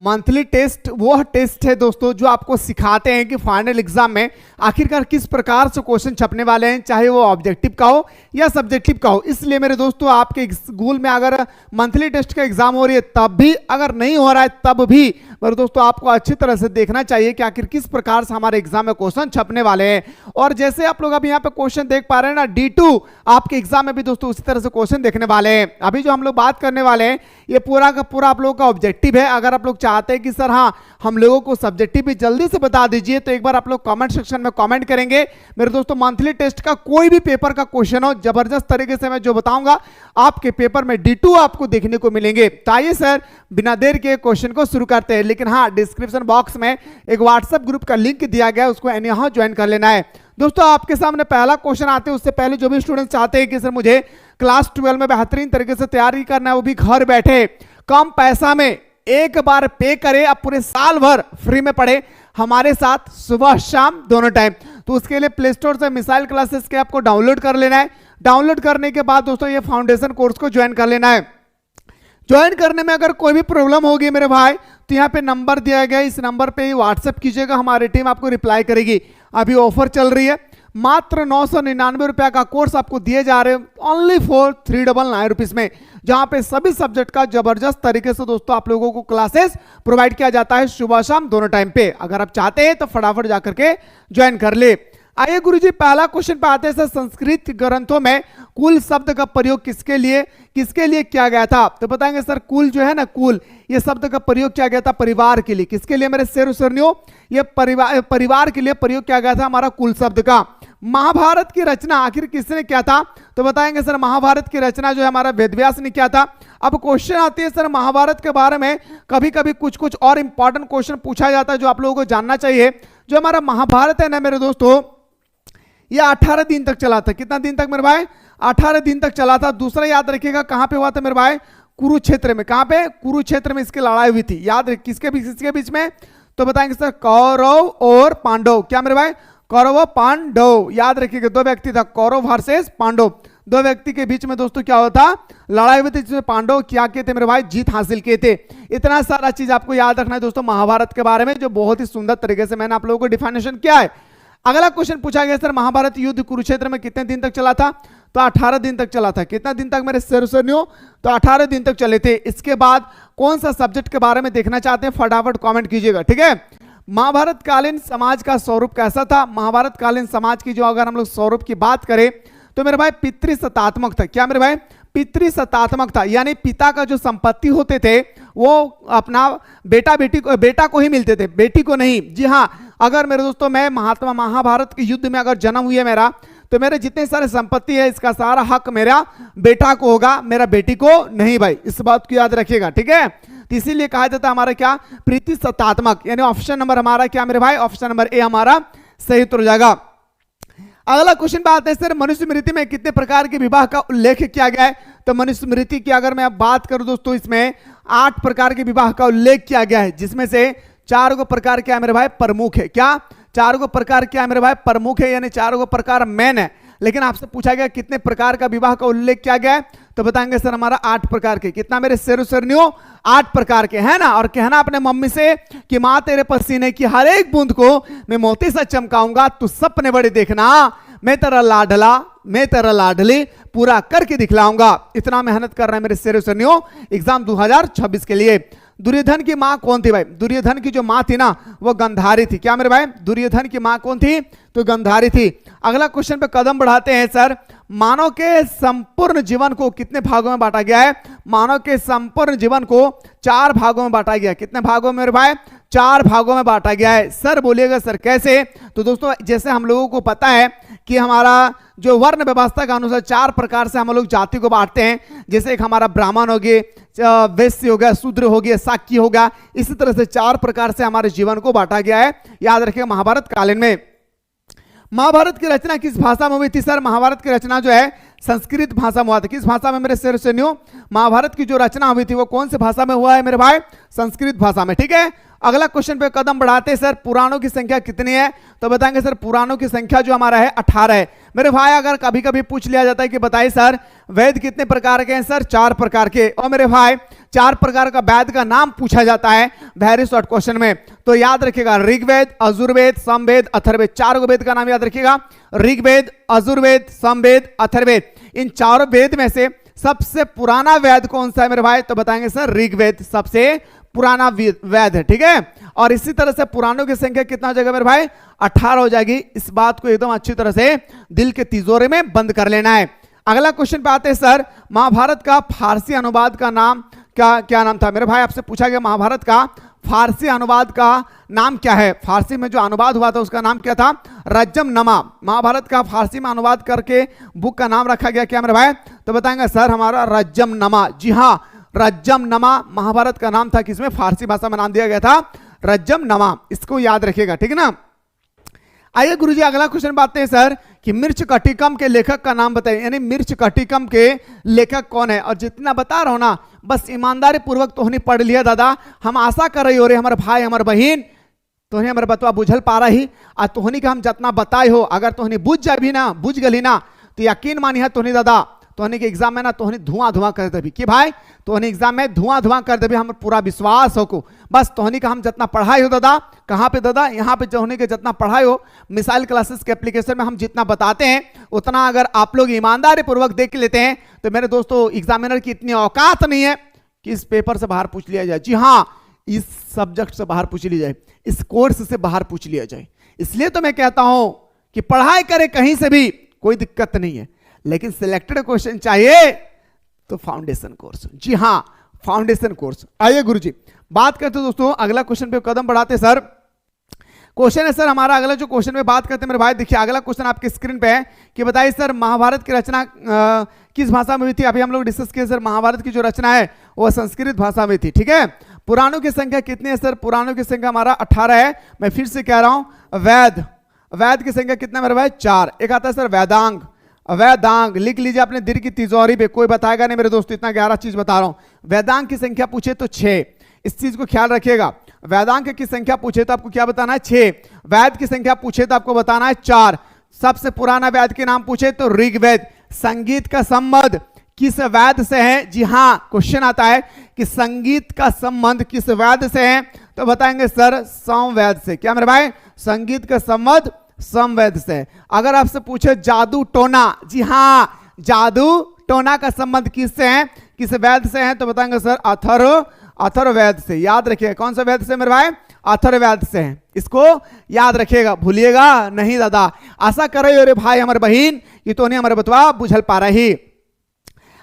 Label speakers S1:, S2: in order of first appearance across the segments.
S1: Monthly test वो test है दोस्तों जो आपको सिखाते हैं कि फाइनल एग्जाम में आखिरकार किस प्रकार से क्वेश्चन छपने वाले हैं, चाहे वो ऑब्जेक्टिव का हो या सब्जेक्टिव का हो। इसलिए मेरे दोस्तों आपके स्कूल में अगर मंथली टेस्ट का एग्जाम हो रही है तब भी, अगर नहीं हो रहा है तब भी मेरे दोस्तों आपको अच्छी तरह से देखना चाहिए कि आखिर किस प्रकार से हमारे एग्जाम में क्वेश्चन छपने वाले हैं। और जैसे आप लोग अभी यहाँ पे क्वेश्चन देख पा रहे हैं ना, D2 आपके एग्जाम में भी दोस्तों उसी तरह से क्वेश्चन देखने वाले हैं। अभी जो हम लोग बात करने वाले हैं ये पूरा का पूरा आप लोगों का ऑब्जेक्टिव है। अगर आप लोग चाहते हैं कि सर हाँ हम लोगों को सब्जेक्टिव भी जल्दी से बता दीजिए तो एक बार आप लोग कमेंट सेक्शन में कमेंट करेंगे। मेरे दोस्तों मंथली टेस्ट का कोई भी पेपर का क्वेश्चन हो, जबरदस्त तरीके से मैं जो बताऊंगा आपके पेपर में D2 आपको देखने को मिलेंगे। तो आइए सर बिना देर के क्वेश्चन को शुरू करते हैं। लेकिन हाँ, डिस्क्रिप्शन बॉक्स में एक व्हाट्सएप ग्रुप का लिंक दिया गया है, उसको यहां ज्वाइन कर लेना है। दोस्तों आपके सामने पहला क्वेश्चन आते हैं उससे पहले जो भी स्टूडेंट चाहते हैं कि सर मुझे क्लास 12 में बेहतरीन तरीके से तैयारी करना है, वो भी घर बैठे कम पैसा में एक बार पे करे, अब पूरे साल भर फ्री में पढ़े हमारे साथ सुबह शाम दोनों टाइम, तो उसके लिए प्ले स्टोर से मिसाइल क्लासेस के आपको डाउनलोड कर लेना है। डाउनलोड करने के बाद दोस्तों ये फाउंडेशन कोर्स को ज्वाइन कर लेना है। ज्वाइन करने में अगर कोई भी प्रॉब्लम होगी मेरे भाई तो यहाँ पे नंबर दिया गया है, इस नंबर पे व्हाट्सएप कीजिएगा, हमारी टीम आपको रिप्लाई करेगी। अभी ऑफर चल रही है, मात्र 999 रुपया का कोर्स आपको दिए जा रहे हैं ओनली फॉर 399 रुपीज में, जहां पे सभी सब्जेक्ट का जबरदस्त तरीके से दोस्तों आप लोगों को क्लासेस प्रोवाइड किया जाता है सुबह शाम दोनों टाइम पे। अगर आप चाहते हैं तो फटाफट जाकर के ज्वाइन कर ले। आइए गुरुजी पहला क्वेश्चन पे आते हैं। संस्कृत ग्रंथों में कुल शब्द का प्रयोग किसके लिए किया गया था? तो बताएंगे सर कुल जो है ना, कुल ये शब्द का प्रयोग किया गया था परिवार के लिए। किसके लिए मेरे शेर शेरनियों? ये परिवार के लिए प्रयोग किया गया था हमारा कुल शब्द का। महाभारत की रचना आखिर किसने किया था? तो बताएंगे सर महाभारत की रचना जो है हमारा वेदव्यास ने किया था। अब क्वेश्चन आती है सर महाभारत के बारे में कभी कभी कुछ और इंपॉर्टेंट क्वेश्चन पूछा जाता है जो आप लोगों को जानना चाहिए। जो हमारा महाभारत है ना मेरे दोस्तों, ये 18 दिन तक चला था। कितना दिन तक मेरे भाई? 18 दिन तक चला था। दूसरा याद रखिएगा कहां पे हुआ था मेरे भाई? कुरुक्षेत्र में। कहां पे? कुरुक्षेत्र में इसकी लड़ाई हुई थी। याद रख किसके बीच में? तो बताएंगे सर कौरव और पांडव। क्या मेरे भाई? कौरव और पांडव। याद रखिएगा दो व्यक्ति था, कौरव वर्सेस पांडव। दो व्यक्ति के बीच में दोस्तों क्या हुआ था? लड़ाई हुई थी, जिसमें पांडव क्या किए थे मेरे भाई? जीत हासिल किए थे। इतना सारा चीज आपको याद रखना है दोस्तों महाभारत के बारे में, जो बहुत ही सुंदर तरीके से मैंने आप लोगों को डिफिनेशन किया है। अगला क्वेश्चन पूछा गया सर महाभारत युद्ध कुरुक्षेत्र में कितने दिन तक चला था? तो 18 दिन तक चला था। कितना दिन तक मेरे शेरनियों? तो 18 दिन तक चले थे। इसके बाद कौन सा सब्जेक्ट के बारे में देखना चाहते हैं फटाफट कमेंट कीजिएगा, ठीक है। महाभारत कालीन समाज का स्वरूप कैसा था? महाभारत कालीन समाज की जो अगर हम लोग स्वरूप की बात करें तो मेरे भाई पितृसत्तात्मक था। क्या मेरे भाई? पितृसत्तात्मक था, यानी पिता का जो संपत्ति होते थे वो अपना बेटा को ही मिलते थे, बेटी को नहीं। जी हाँ, अगर मेरे दोस्तों मैं महाभारत के युद्ध में अगर जन्म हुई है मेरा, तो मेरे जितने सारे संपत्ति है इसका सारा हक मेरा बेटा को होगा, मेरा बेटी को नहीं भाई। इस बात को याद रखिएगा, ठीक है। तो इसीलिए कहा जाता है हमारा क्या? पितृसत्तात्मक। यानी ऑप्शन नंबर हमारा क्या मेरे भाई? ऑप्शन नंबर ए हमारा सही उत्तर हो जाएगा। अगला क्वेश्चन पे आते हैं सर मनुस्मृति में कितने प्रकार के विवाह का उल्लेख किया गया है? तो मनुस्मृति की अगर मैं बात करूं दोस्तों, इसमें 8 प्रकार के विवाह का उल्लेख किया गया है, जिसमें से 4 प्रकार क्या है मेरे भाई? प्रमुख है। क्या 4 प्रकार क्या है मेरे भाई? प्रमुख है, यानी 4 प्रकार मेन है। लेकिन आपसे पूछा गया कितने प्रकार का विवाह का उल्लेख किया गया है? तो बताएंगे सर हमारा 8 प्रकार के। कितना मेरे शेरनियों? 8 प्रकार के, है ना। और कहना अपने मम्मी से कि माँ तेरे पसीने की हर एक बूंद को मैं मोती से चमकाऊंगा, तू सपने बड़े देखना, मैं तेरा लाडला मैं तेरा लाडली पूरा करके दिखलाऊंगा। इतना मेहनत कर रहे हैं मेरे शेरनियों एग्जाम 2026 के लिए। दुर्योधन की मां कौन थी भाई? दुर्योधन की जो मां थी ना वो गंधारी थी। क्या मेरे भाई? दुर्योधन की मां कौन थी? तो गंधारी थी। अगला क्वेश्चन पे कदम बढ़ाते हैं सर। मानव के संपूर्ण जीवन को कितने भागों में बांटा गया है? मानव के संपूर्ण जीवन को 4 भागों में बांटा गया है। कितने भागों में मेरे भाई? 4 भागों में बांटा गया है। सर बोलिएगा सर कैसे? तो दोस्तों जैसे हम लोगों को पता है कि हमारा जो वर्ण व्यवस्था के अनुसार 4 प्रकार से हम लोग जाति को बांटते हैं। जैसे एक हमारा ब्राह्मण हो गए, वैश्य हो गया, शूद्र हो गया, शाक्य हो गया। इसी तरह से 4 प्रकार से हमारे जीवन को बांटा गया है। याद रखिए महाभारत कालीन में। महाभारत की रचना किस भाषा में हुई थी सर? महाभारत की रचना जो है संस्कृत भाषा में हुआ था। किस भाषा में मेरे शेरनियों? महाभारत की जो रचना हुई थी वो कौन सी भाषा में हुआ है मेरे भाई? संस्कृत भाषा में, ठीक है। अगला क्वेश्चन पे कदम बढ़ाते हैं सर। पुराणों की संख्या कितनी है? तो बताएंगे सर पुराणों की संख्या जो हमारा है 18 है। मेरे भाई अगर कभी कभी पूछ लिया जाता है कि बताइए सर वेद कितने प्रकार के हैं, सर 4 प्रकार के। और मेरे भाई 4 प्रकार का वेद का नाम पूछा जाता है वेरी शॉर्ट क्वेश्चन में, तो याद रखिएगा ऋग्वेद, यजुर्वेद, सामवेद, अथर्ववेद। 4 वेद का नाम याद रखिएगा, ऋग्वेद, यजुर्वेद, सामवेद, अथर्ववेद। इन 4 वेद में से सबसे पुराना वेद कौन सा है मेरे भाई, तो बताएंगे सर ऋग्वेद सबसे पुराना वेद है, ठीक है। और इसी तरह से पुराणों की संख्या कितना हो जाएगा मेरे भाई, 18 हो जाएगी। इस बात को एकदम अच्छी तरह से दिल के तिजोरे में बंद कर लेना है। अगला क्वेश्चन पे आते हैं सर, महाभारत का फारसी अनुवाद का नाम क्या नाम था। मेरे भाई आपसे पूछा गया महाभारत का फारसी अनुवाद का नाम क्या है। फारसी में जो अनुवाद हुआ था उसका नाम क्या था, रज्जमनमा। महाभारत का फारसी में अनुवाद करके बुक का नाम रखा गया क्या मेरे भाई, तो बताएंगे सर हमारा रज्जमनमा। जी हाँ, रज्जमनमा महाभारत का नाम था, किसमें, फारसी भाषा में नाम दिया गया था रज्जमनमा। इसको याद रखिएगा, ठीक है ना। आइए गुरुजी अगला क्वेश्चन बात है सर कि मृच्छकटिकम के लेखक का नाम बताइए, यानी मृच्छकटिकम के लेखक कौन है। और जितना बता रहा हूं ना बस ईमानदारी पूर्वक तोहनी पढ़ लिया दादा। हम आशा कर रही हो रे हमारे भाई हमारे बहन तोहनी हमारे बतवा बुझल पा रही आ तोहनी का हम जितना बताए हो अगर तोहनी बुझ जाए भी ना, बुझ गली ना, तो यकीन मानी है तोहनी दादा तोहनी के एग्जाम में ना तोहनी धुआं कर देवी कि भाई तोहनी एग्जाम में धुआं कर देवी। हम पूरा विश्वास हो को बस तोहनी का हम जितना पढ़ाई हो दादा, कहाँ पे दादा, यहाँ पे तोहनी के जितना पढ़ाई हो मिसाइल क्लासेस के एप्लीकेशन में हम जितना बताते हैं उतना अगर आप लोग ईमानदारी पूर्वक देख लेते हैं तो मेरे दोस्तों एग्जामिनर की इतनी औकात नहीं है कि इस पेपर से बाहर पूछ लिया जाए। जी हाँ, इस सब्जेक्ट से बाहर पूछ लिया जाए, इस कोर्स से बाहर पूछ लिया जाए। इसलिए तो मैं कहता हूं कि पढ़ाई करे कहीं से भी कोई दिक्कत नहीं है, लेकिन सिलेक्टेड क्वेश्चन चाहिए तो फाउंडेशन कोर्स। जी हाँ, फाउंडेशन कोर्स। आइए गुरुजी बात करते दोस्तों अगला क्वेश्चन पे कदम बढ़ाते सर। क्वेश्चन है सर हमारा अगला जो क्वेश्चन में बात करते हैं मेरे भाई, देखिए अगला क्वेश्चन आपके स्क्रीन पे है कि बताइए सर महाभारत की रचना किस भाषा में हुई थी। अभी हम लोग डिस्कस किए सर महाभारत की जो रचना है वो संस्कृत भाषा में थी, ठीक है। पुराणों की संख्या कितनी है सर, पुराणों की संख्या हमारा 18 है। मैं फिर से कह रहा हूं वेद की संख्या कितना मेरे भाई, 4। एक आता है सर वेदांग, लिख लीजिए अपने दिल की तिजोरी पे, कोई बताएगा नहीं मेरे दोस्तों, इतना 11 चीज बता रहा हूं। वेदांग की संख्या पूछे तो 6, इस चीज को ख्याल रखिएगा। वेदांग की संख्या पूछे तो आपको क्या बताना है, 6। वेद की संख्या पूछे तो आपको बताना है 4। सबसे पुराना वेद के नाम पूछे तो ऋग्वेद। संगीत का संबंध किस वेद से है, जी हाँ क्वेश्चन आता है कि संगीत का संबंध किस वेद से है, तो बताएंगे सर सामवेद से। क्या मेरे भाई, संगीत का संबंध सामवेद से। अगर आपसे पूछे जादू टोना, जी हाँ जादू टोना का संबंध किससे है, किस वेद से है, तो बताएंगे सर अथर्ववेद से। याद रखिएगा कौन सा वेद से मेरे भाई, अथर्ववेद से है। इसको याद रखिएगा, भूलिएगा नहीं दादा। आशा कर रही हो रे भाई हमारे बहन ये तो नहीं हमारे बतवा बुझल पा रही।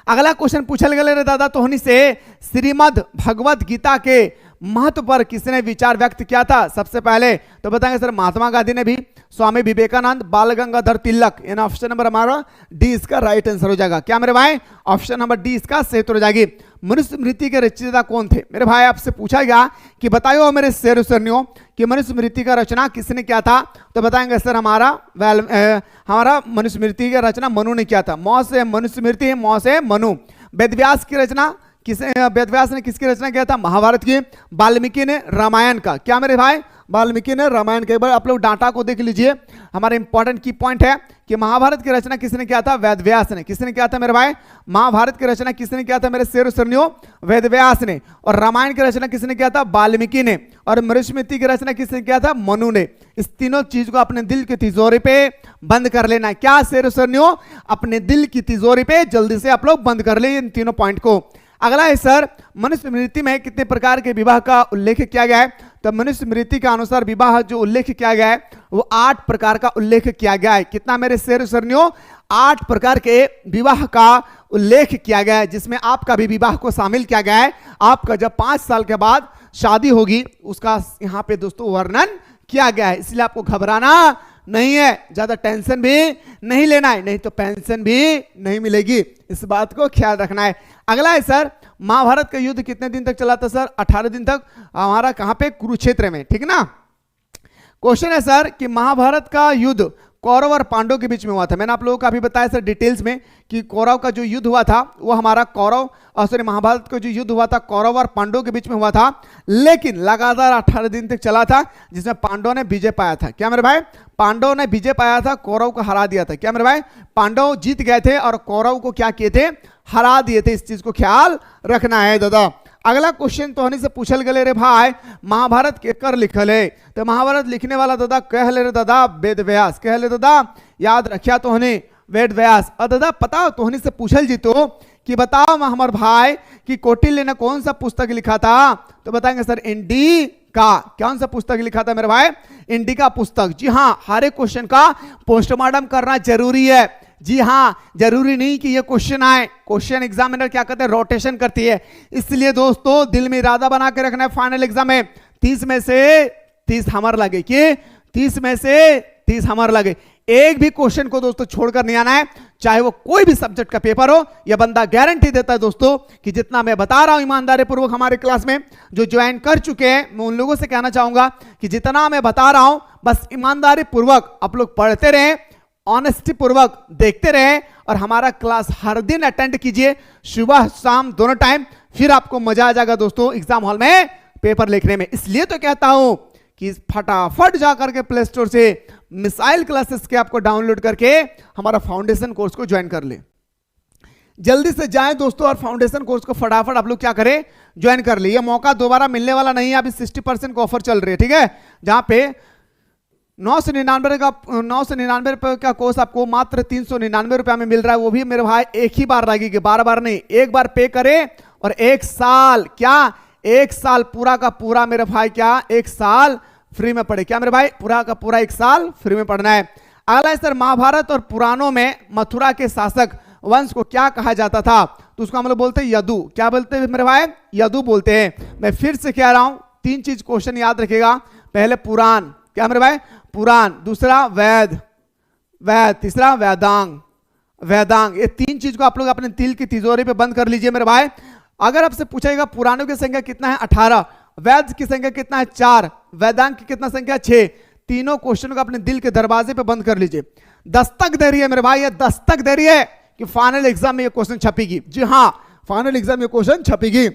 S1: अगला क्वेश्चन पूछल गए रे दादा तोहनी से, श्रीमद् भगवत गीता के महत्व पर किसने विचार व्यक्त किया था। सबसे पहले तो बताएंगे सर महात्मा गांधी ने भी, स्वामी विवेकानंद, बाल गंगाधर तिलक। यानी ऑप्शन नंबर हमारा डी इसका राइट आंसर हो जाएगा। क्या मेरे भाई, ऑप्शन नंबर डी इसका सही उत्तर हो जाएगी। मनुस्मृति के रचयिता कौन थे मेरे भाई, आपसे पूछा गया कि बताओ मेरे शेर सरनियों कि मनुस्मृति का रचना किसने किया था, तो बताएंगे सर हमारा मनुस्मृति की रचना मनु ने किया था। मौ से मनुस्मृति, मौ से मनु। वेदव्यास की रचना वेदव्यास ने किसकी रचना किया था, महाभारत की। वाल्मीकि ने रामायण का। क्या मेरे भाई, वाल्मीकि ने रामायण के। एक बार आप लोग डाटा को देख लीजिए, हमारा इंपॉर्टेंट की पॉइंट है कि महाभारत की रचना किसने किया था, वेदव्यास ने। किसने किया था मेरे भाई, महाभारत की रचना किसने किया था मेरे शेर सरनियों, वेदव्यास ने। और रामायण की रचना किसने किया था, वाल्मीकि ने। और मनुस्मृति की रचना किसने किया था, मनु ने। इस तीनों चीज को अपने दिल की तिजोरी पे बंद कर लेना है। क्या शेर सरनियों, अपने दिल की तिजोरी पे जल्दी से आप लोग बंद कर ले इन तीनों पॉइंट को। अगला है सर मनुस्मृति में कितने प्रकार के विवाह का उल्लेख किया गया है, तो मनुस्मृति के अनुसार विवाह जो उल्लेख किया गया है वो 8 प्रकार का उल्लेख किया गया है। कितना मेरे शेर सरनियों, 8 प्रकार के विवाह का उल्लेख किया गया है, जिसमें आपका भी विवाह को शामिल किया गया है। आपका जब 5 साल के बाद शादी होगी उसका यहाँ पे दोस्तों वर्णन किया गया है। इसलिए आपको घबराना नहीं है, ज्यादा टेंशन भी नहीं लेना है, नहीं तो पेंशन भी नहीं मिलेगी। इस बात को ख्याल रखना है। अगला है सर महाभारत का युद्ध कितने दिन तक चला था सर, 18 दिन तक। हमारा कहां पे, कुरुक्षेत्र में, ठीक ना। क्वेश्चन है सर कि महाभारत का युद्ध कौरव और पांडव के बीच में हुआ था। मैंने आप लोगों को अभी बताया सर डिटेल्स में कि कौरव का जो युद्ध हुआ था वो हमारा महाभारत का जो युद्ध हुआ था कौरव और पांडव के बीच में हुआ था, लेकिन लगातार 18 दिन तक चला था, जिसमें पांडव ने विजय पाया था। क्या मेरे भाई? पांडव ने विजय पाया था, कौरव को हरा दिया था। क्या मेरे भाई? पांडव जीत गए थे और कौरव को क्या किए थे? हरा दिए थे। इस चीज को ख्याल रखना है दादा। अगला क्वेश्चन तो से पूछल गए रे भाई, महाभारत केकर लिखल है? तो महाभारत लिखने वाला दादा कह ले रे दादा वेद व्यास। कह ले दादा, याद रखिया तोहने वेद व्यास। और दादा पता तोहनी से पूछल जीतो कि बताओ हमार भाई कि कौटिल्य ने कौन सा पुस्तक लिखा था? तो बताएंगे सर इंडिका। कौन सा पुस्तक लिखा था मेरे भाई? इंडिका पुस्तक। जी हाँ, हर एक क्वेश्चन का पोस्टमार्टम करना जरूरी है। जी हाँ, जरूरी नहीं कि ये क्वेश्चन आए। क्वेश्चन एग्जामिनर क्या करते हैं? रोटेशन करती है। इसलिए दोस्तों दिल में इरादा बना के रखना है, फाइनल एग्जाम में 30 में से 30 हमर लगे। कि 30 में से 30 हमर लगे। एक भी क्वेश्चन को दोस्तों छोड़कर नहीं आना है, चाहे वो कोई भी सब्जेक्ट का पेपर हो। यह बंदा गारंटी देता है दोस्तों कि जितना मैं बता रहा हूं ईमानदारी पूर्वक हमारे क्लास में जो ज्वाइन कर चुके हैं, मैं उन लोगों से कहना चाहूंगा कि जितना मैं बता रहा हूं बस ईमानदारी पूर्वक आप लोग पढ़ते रहें, ऑनेस्टी पूर्वक देखते रहें और हमारा क्लास हर दिन अटेंड कीजिए, सुबह शाम दोनों टाइम। फिर आपको मजा आ जाएगा दोस्तों एग्जाम हॉल में पेपर लिखने में। इसलिए तो कहता हूं कि फटाफट जाकर के प्ले स्टोर से मिसाइल क्लासेस के आपको डाउनलोड करके हमारा फाउंडेशन कोर्स को ज्वाइन कर ले। जल्दी से जाएं दोस्तों और फाउंडेशन कोर्स को फटाफट आप लोग क्या करें? ज्वाइन कर ले। ये मौका दोबारा मिलने वाला नहीं है। अभी 60% का ऑफर चल रही है, ठीक है, जहां पे 999 रुपए का कोर्स आपको मात्र 399 रुपया में मिल रहा है। वो भी मेरे भाई एक ही बार लगेगी, बार बार नहीं। एक बार पे करें और एक साल एक साल पूरा का पूरा मेरे भाई एक साल फ्री में पढ़े। क्या मेरे भाई? पूरा का पूरा एक साल फ्री में पढ़ना है। अगला है सर, महाभारत और पुराणों में मथुरा के शासक वंश को क्या कहा जाता था? तो उसको हम लोग बोलते हैं यदु। क्या बोलते हैं मेरे भाई? यदु बोलते हैं। मैं फिर से कह रहा हूं, 3 चीज क्वेश्चन याद रखेगा। पहले पुराण। क्या मेरे भाई? पुराण। दूसरा वेद, तीसरा वेदांग। ये 3 चीज को आप लोग अपने दिल की तिजोरी पे बंद कर लीजिए मेरे भाई। अगर आपसे पूछेगा पुराणों की संख्या कितना है? 18। वेद की संख्या कितना है? 4। वेदांग की कितना संख्या? 6। तीनों क्वेश्चन को अपने दिल के दरवाजे पे बंद कर लीजिए। दस्तक दे रही है मेरे भाई, ये दस्तक दे रही है कि फाइनल एग्जाम में ये क्वेश्चन छपेगी। जी हाँ, फाइनल एग्जाम में क्वेश्चन छपेगी।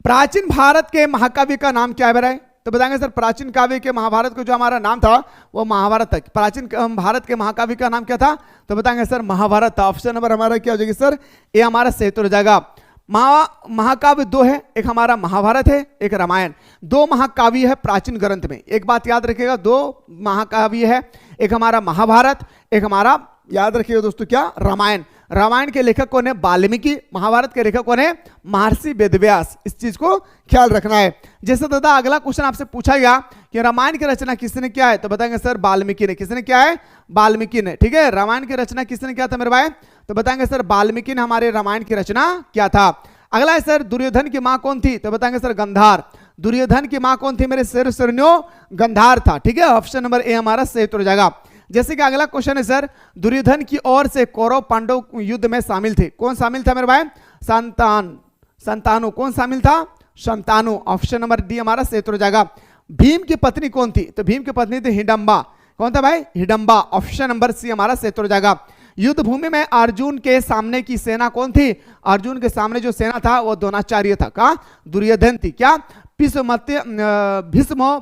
S1: प्राचीन भारत के महाकाव्य का नाम क्या है मेरा? तो बताएंगे सर प्राचीन काव्य के महाभारत को जो हमारा नाम था वो महाभारत था। प्राचीन भारत के महाकाव्य का नाम क्या था? तो बताएंगे सर महाभारत था। ऑप्शन नंबर हमारा क्या हो जाएगी सर? ये हमारा सही हो जाएगा। महाकाव्य 2 है, एक हमारा महाभारत है, एक रामायण। 2 महाकाव्य है प्राचीन ग्रंथ में। एक बात याद रखिएगा, 2 महाकाव्य है, एक हमारा महाभारत, एक हमारा याद रखिएगा दोस्तों क्या? रामायण। रामायण के लेखक कौन है? वाल्मीकि। महाभारत के लेखक कौन है? महर्षि वेदव्यास। इस चीज को ख्याल रखना है। जैसे दादा अगला क्वेश्चन आपसे पूछा गया कि रामायण की रचना किसने किया है? तो बताएंगे सर वाल्मीकि ने। किसने किया है? वाल्मीकि ने। ठीक है, रामायण की रचना किसने किया था मेरे भाई? तो बताएंगे सर वाल्मीकि ने हमारे रामायण की रचना किया था। अगला है सर दुर्योधन की मां कौन थी? तो बताएंगे सर गंधार। दुर्योधन की मां कौन थी मेरे सरन्यो? गंधार था। ठीक है, ऑप्शन नंबर ए हमारा सही हो जाएगा। जैसे कि अगला क्वेश्चन है सर, दुर्योधन की ओर से कौरव पांडव युद्ध में शामिल थे। कौन शामिल था मेरे भाई? संतानु। कौन शामिल था? संतानु। ऑप्शन नंबर डी हमारा सही हो जाएगा। भीम की पत्नी कौन थी? तो भीम की पत्नी थी हिडंबा। कौन था भाई? हिडंबा। ऑप्शन नंबर सी हमारा सही हो जाएगा। युद्ध भूमि में अर्जुन के सामने की सेना कौन थी? अर्जुन के सामने जो सेना था वो द्रोणाचार्य था। कहा? दुर्योधन थी। क्या? भीष्म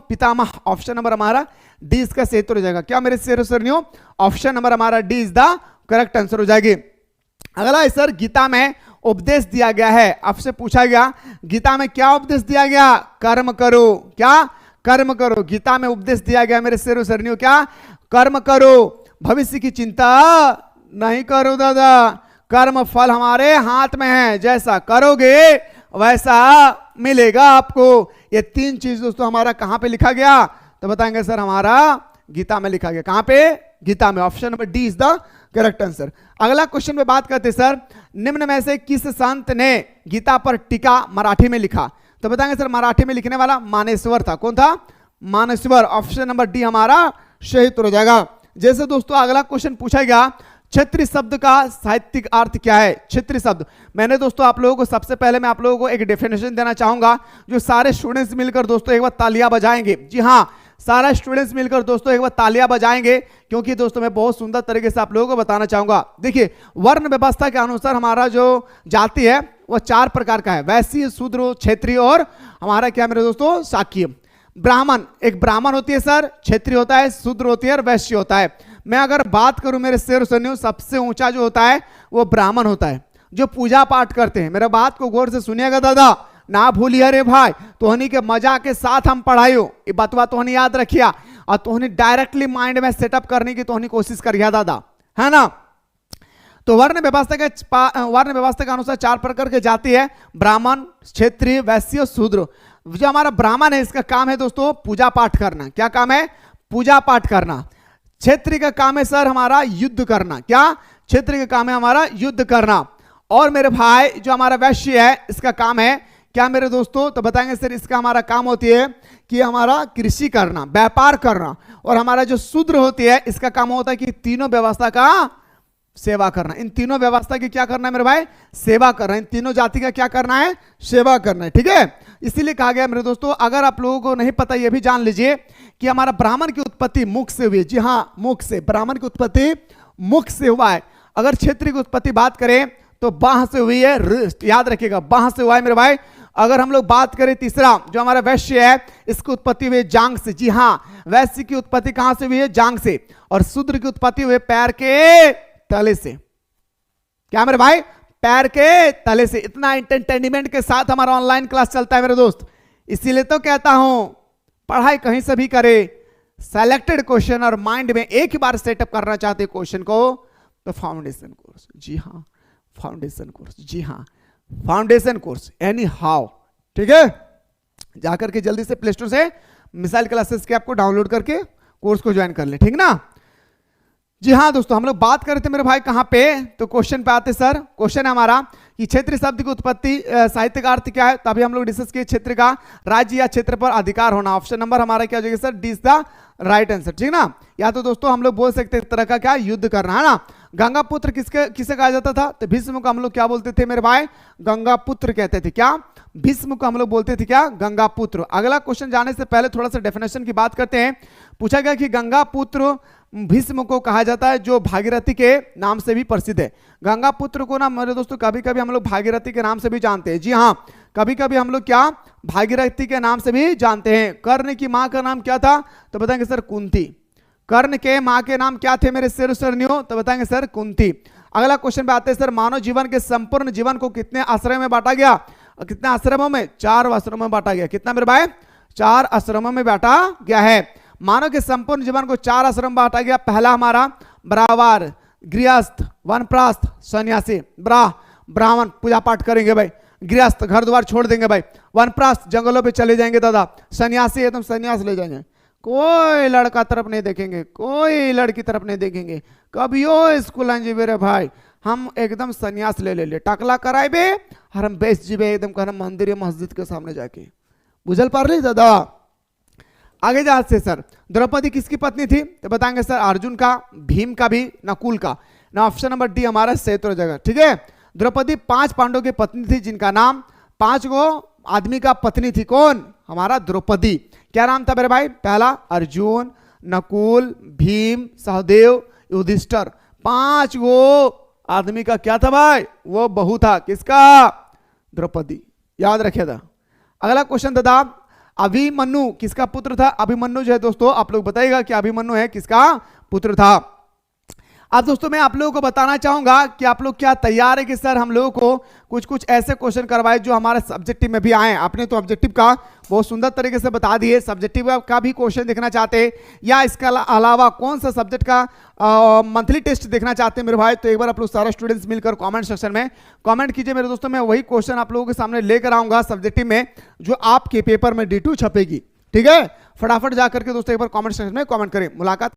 S1: पितामह। ऑप्शन नंबर हमारा डी इसका सही हो जाएगा। क्या मेरे सरनियों? ऑप्शन नंबर हमारा D is the correct answer हो जाएगी। अगला है सर, गीता में उपदेश दिया गया है। आपसे पूछा गया गीता में क्या उपदेश दिया गया? कर्म करो। क्या? कर्म करो। गीता में उपदेश दिया गया मेरे सरनियों क्या? कर्म करो। भविष्य की चिंता नहीं करो दादा, कर्म फल हमारे हाथ में है, जैसा करोगे वैसा मिलेगा आपको। ये 3 चीज दोस्तों हमारा कहां पे लिखा गया? तो बताएंगे सर हमारा गीता में लिखा गया। कहां पे? गीता में। Option number D is the correct answer. अगला क्वेश्चन में बात करते सर, निम्न में से किस संत ने गीता पर टीका मराठी में लिखा? तो बताएंगे सर मराठी में लिखने वाला मानेश्वर था। कौन था? मानेश्वर। ऑप्शन नंबर डी हमारा सही हो जाएगा। जैसे दोस्तों अगला क्वेश्चन पूछा गया, क्षत्रिय शब्द का साहित्यिक अर्थ क्या है? क्षत्रिय शब्द, मैंने दोस्तों आप लोगों को सबसे पहले मैं आप लोगों को एक डेफिनेशन देना चाहूंगा, जो सारे स्टूडेंट्स मिलकर दोस्तों एक बार तालियां बजाएंगे। जी हाँ, सारा स्टूडेंट्स मिलकर दोस्तों एक बार तालियां बजाएंगे, क्योंकि दोस्तों मैं बहुत सुंदर तरीके से आप लोगों को बताना चाहूंगा। देखिए, वर्ण व्यवस्था के अनुसार हमारा जो जाति है वो 4 प्रकार का है, वैश्य, शूद्र, क्षेत्रीय और हमारा क्या मेरे दोस्तों शाक्य। ब्राह्मण, एक ब्राह्मण होती है सर, क्षेत्रीय होता है, शूद्र होती है और वैश्य होता है। मैं अगर बात करूं मेरे शेर सुनियो, सबसे ऊंचा जो होता है वो ब्राह्मण होता है, जो पूजा पाठ करते हैं। मेरा बात को गौर से सुनिएगा दादा, ना भूलिए रे भाई, तोहनी के मजा के साथ हम पढ़ाइयो, ये बतवा तोहनी याद रखिया और तोहनी डायरेक्टली माइंड में सेटअप करने की तोहनी कोशिश करिया दादा, है ना। तो वर्ण व्यवस्था के अनुसार 4 प्रकार के जाति है, ब्राह्मण, क्षेत्रीय, वैश्य और शूद्र। जो हमारा ब्राह्मण है इसका काम है दोस्तों पूजा पाठ करना। क्या काम है? पूजा पाठ करना। क्षेत्रीय का काम है सर हमारा युद्ध करना। क्या? क्षेत्रीय का काम है हमारा युद्ध करना। और मेरे भाई जो हमारा वैश्य है इसका काम है क्या मेरे दोस्तों? तो बताएंगे सर इसका हमारा काम होती है कि हमारा कृषि करना, व्यापार करना। और हमारा जो शूद्र होती है इसका काम होता है कि तीनों व्यवस्था का सेवा करना। इन तीनों व्यवस्था की क्या करना है मेरे भाई? सेवा करना। इन तीनों जाति का क्या करना है? सेवा करना है। ठीक है, इसीलिए कहा गया मेरे दोस्तों, अगर आप लोगों को नहीं पता ये भी जान लीजिए कि हमारा ब्राह्मण की उत्पत्ति मुख से हुई है। जी हाँ, मुख से, ब्राह्मण की उत्पत्ति मुख से हुआ है। अगर क्षेत्रीय की उत्पत्ति बात करें तो बाह से हुई है, याद रखिएगा बाह से हुआ है मेरे भाई। अगर हम लोग बात करें तीसरा जो हमारा वैश्य है इसकी उत्पत्ति हुई है जांग से। जी हाँ, वैश्य की उत्पत्ति कहां से हुई है? जांग से। और शूद्र की उत्पत्ति हुई पैर के तले से। क्या मेरे भाई? पैर के तले से। इतना एंटरटेनमेंट के साथ हमारा ऑनलाइन क्लास चलता है मेरे दोस्त, इसीलिए तो कहता हूं पढ़ाई कहीं से भी करे, सेलेक्टेड क्वेश्चन और माइंड में एक ही बार सेटअप करना चाहते क्वेश्चन को तो फाउंडेशन कोर्स। जी हाँ, फाउंडेशन कोर्स। जी हाँ, फाउंडेशन कोर्स एनी हाउ। ठीक है, जाकर के जल्दी से प्ले स्टोर से मिसाइल क्लासेस के आपको डाउनलोड करके कोर्स को ज्वाइन कर ले। ठीक ना? जी हाँ दोस्तों, हम लोग बात कर रहे थे मेरे भाई कहां पे, तो क्वेश्चन पे आते सर। क्वेश्चन है हमारा कि क्षेत्रीय शब्द की उत्पत्ति साहित्य का अर्थ क्या है? तभी हम लोग डिस्कस किए क्षेत्र का राज्य या क्षेत्र पर अधिकार होना। ऑप्शन नंबर हमारा क्या हो जाएगा sir? D is the right answer. ठीक ना? या तो दोस्तों हम लोग बोल सकते हैं तरह का क्या? युद्ध करना, है ना। गंगा पुत्र किसे कहा जाता था? तो भीष्म को हम लोग क्या बोलते थे मेरे भाई? गंगा पुत्र कहते थे। क्या? भीष्म को हम लोग बोलते थे क्या? गंगा पुत्र। अगला क्वेश्चन जाने से पहले थोड़ा सा डेफिनेशन की बात करते हैं। पूछा गया कि गंगा पुत्र भीष्म को कहा जाता है जो भागीरथी के नाम से भी प्रसिद्ध है। गंगा पुत्र को ना मेरे दोस्तों कभी कभी हम लोग भागीरथी के नाम से भी जानते हैं। जी हाँ, कभी कभी हम लोग क्या भागीरथी के नाम से भी जानते हैं। कर्ण की मां का नाम क्या था? तो बताएंगे सर कुंती। कर्ण के मां के नाम क्या थे मेरे सरनियो? तो बताएंगे सर कुंती। अगला क्वेश्चन पे आते हैं सर, मानव जीवन के संपूर्ण जीवन को कितने आश्रय में बांटा गया? कितने आश्रमों में? 4 आश्रमों में बांटा गया। कितना मेरे भाई? 4 आश्रमों में बांटा गया है। मानव के संपूर्ण जीवन को 4 आश्रम में बांटा गया। पहला हमारा ब्राह्मण, गृहस्थ, वनप्रस्थ, सन्यासी। ब्राह्मण पूजा पाठ करेंगे भाई, गृहस्थ घर द्वार छोड़ देंगे भाई, वनप्रस्थ जंगलों पे चले जाएंगे दादा, सन्यासी एकदम सन्यास ले जाएंगे, कोई लड़का तरफ नहीं देखेंगे, कोई लड़की तरफ नहीं देखेंगे, कभियो स्कूल जीवे रे भाई, हम एकदम सन्यास ले टकला कराए और हम बेस जीवे एकदम कहना मंदिर मस्जिद के सामने जाके। बुझल पार ली दादा। आगे जा से सर, द्रौपदी किसकी पत्नी थी? तो बताएंगे सर अर्जुन का, भीम का भी, नकुल का। ना ऑप्शन नंबर डी हमारा सही जगह। ठीक है, द्रौपदी 5 पांडवों की पत्नी थी जिनका नाम 5 गो आदमी का पत्नी थी। कौन? हमारा द्रौपदी। क्या नाम था मेरे भाई? पहला अर्जुन, नकुल, भीम, सहदेव, युधिष्ठिर। 5 गो आदमी का क्या था भाई? वो बहू था। किसका? द्रौपदी। याद रखिए था। अगला क्वेश्चन दादा, अभिमन्यु किसका पुत्र था? अभिमन्यु जो है दोस्तों आप लोग बताइएगा कि अभिमन्यु है किसका पुत्र था। अब दोस्तों मैं आप लोगों को बताना चाहूंगा कि आप लोग क्या तैयार है कि सर हम लोगों को कुछ ऐसे क्वेश्चन करवाए जो हमारे सब्जेक्टिव में भी आए। आपने तो ऑब्जेक्टिव का बहुत सुंदर तरीके से बता दिए, सब्जेक्टिव का भी क्वेश्चन देखना चाहते हैं या इसके अलावा कौन सा सब्जेक्ट का मंथली टेस्ट देखना चाहते हैं मेरे भाई, तो एक बार आप लोग सारे स्टूडेंट्स मिलकर कमेंट सेक्शन में कमेंट कीजिए मेरे दोस्तों। मैं वही क्वेश्चन आप लोगों के सामने लेकर आऊंगा सब्जेक्टिव में जो आपके पेपर में D2 छपेगी। ठीक है, फटाफट जाकर के दोस्तों एक बार कमेंट सेक्शन में कमेंट करें। मुलाकात